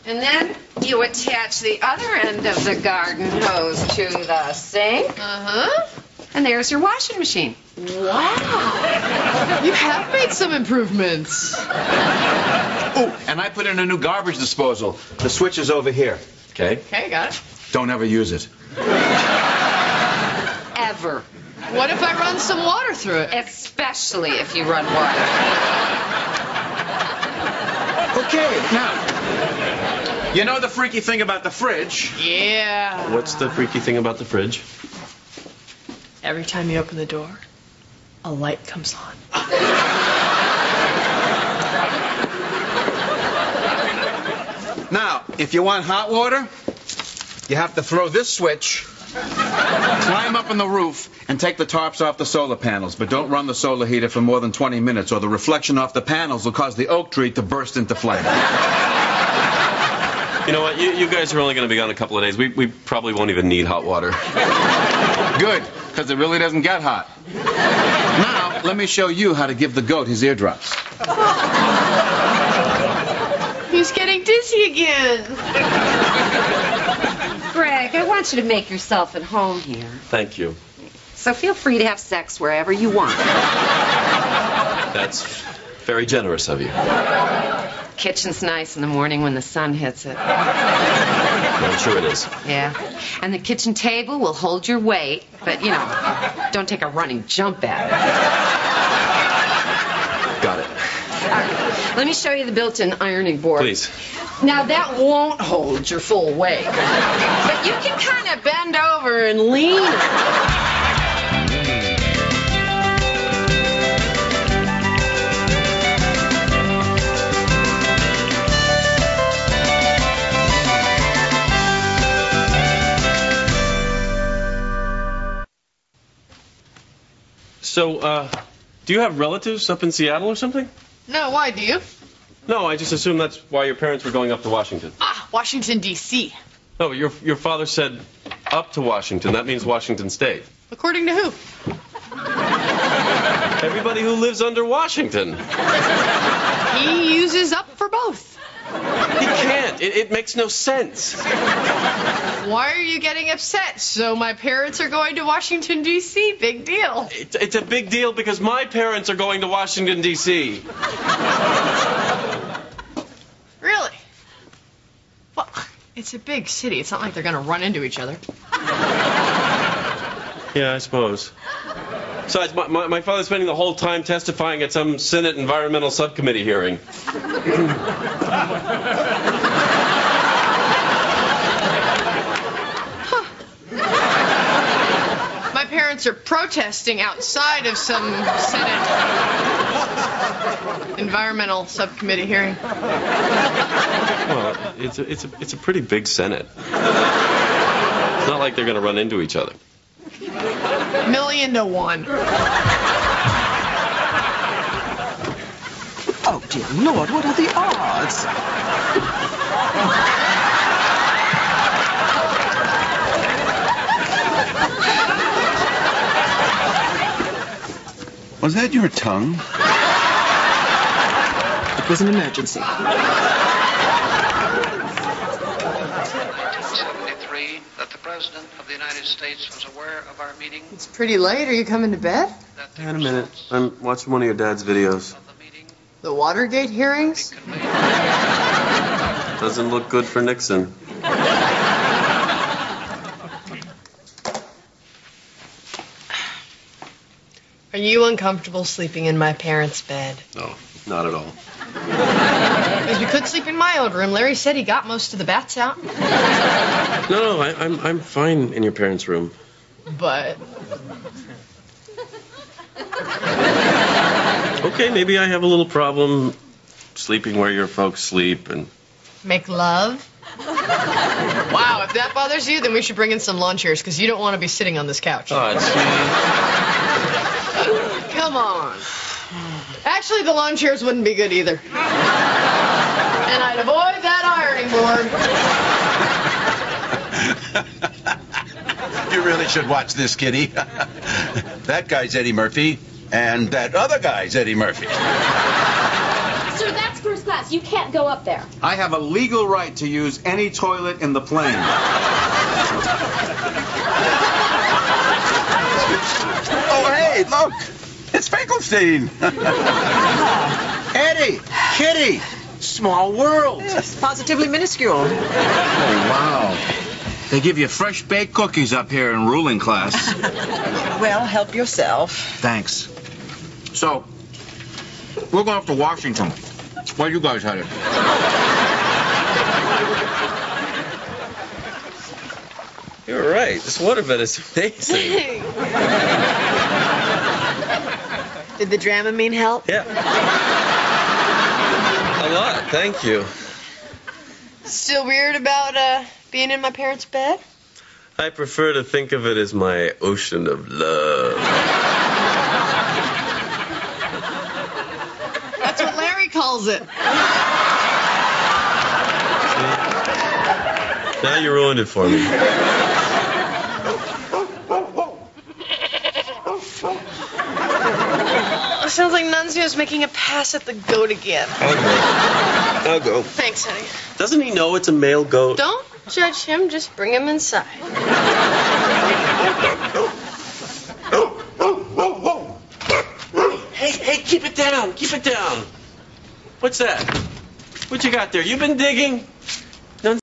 And then you attach the other end of the garden hose to the sink. Uh-huh. And there's your washing machine. Wow. You have made some improvements. Oh, and I put in a new garbage disposal. The switch is over here. Okay? Okay, got it. Don't ever use it. Ever. What if I run some water through it? Especially if you run water. Okay, now, you know the freaky thing about the fridge? Yeah. What's the freaky thing about the fridge? Every time you open the door, a light comes on. Now, if you want hot water, you have to throw this switch, climb up on the roof, and take the tarps off the solar panels. But don't run the solar heater for more than 20 minutes, or the reflection off the panels will cause the oak tree to burst into flame. You know what? You guys are only going to be gone a couple of days. We probably won't even need hot water. Good, because it really doesn't get hot. Now, let me show you how to give the goat his eardrops. He's getting dizzy again. Greg, I want you to make yourself at home here. Thank you. So feel free to have sex wherever you want. That's very generous of you. Kitchen's nice in the morning when the sun hits it. I'm sure it is. Yeah. And the kitchen table will hold your weight, but, you know, don't take a running jump at it. Got it. All right. Let me show you the built-in ironing board. Please. Now, that won't hold your full weight. But you can kind of bend over and lean it. So, do you have relatives up in Seattle or something? No, why do you? No, I just assumed that's why your parents were going up to Washington. Ah, Washington, D.C. No, but your father said up to Washington. That means Washington State. According to who? Everybody who lives under Washington. He uses up for both. He can't. It makes no sense. Why are you getting upset? So my parents are going to Washington, D.C. Big deal. It's a big deal because my parents are going to Washington, D.C. Really? Well, it's a big city. It's not like they're going to run into each other. Yeah, I suppose. Besides, my father's spending the whole time testifying at some Senate Environmental Subcommittee hearing. My parents are protesting outside of some Senate Environmental Subcommittee hearing. Well, it's a pretty big Senate. It's not like they're going to run into each other. 1,000,000 to 1. Oh, dear Lord, what are the odds? Was that your tongue? It was an emergency. 73, that the President of the United States was aware of our meeting. It's pretty late. Are you coming to bed? Hang on a minute. I'm watching one of your dad's videos. The Watergate hearings? Doesn't look good for Nixon. Are you uncomfortable sleeping in my parents' bed? No, not at all. Because you could sleep in my old room. Larry said he got most of the bats out. No, I'm fine in your parents' room. But... Okay, maybe I have a little problem sleeping where your folks sleep and... Make love? Wow, if that bothers you, then we should bring in some lawn chairs, because you don't want to be sitting on this couch. Oh, Come on. Actually, the lawn chairs wouldn't be good either. And I'd avoid that ironing board. You really should watch this, Kitty. That guy's Eddie Murphy, and that other guy's Eddie Murphy. Sir, that's first class. You can't go up there. I have a legal right to use any toilet in the plane. Oh, hey, look. It's Finkelstein. Eddie! Kitty! Small world. Yes, positively minuscule. Oh, wow. They give you fresh baked cookies up here in ruling class. Well, help yourself. Thanks. So, we're going up to Washington. Where you guys headed? You're right. This waterbed is amazing. Did the Dramamine help? Yeah. A lot. Thank you. Still weird about being in my parents' bed? I prefer to think of it as my ocean of love. That's what Larry calls it. Now you ruined it for me. Sounds like Nunzio's making a pass at the goat again. I'll go. Thanks, honey. Doesn't he know it's a male goat? Don't judge him, just bring him inside. Hey, keep it down. Keep it down. What's that? What you got there? You been digging?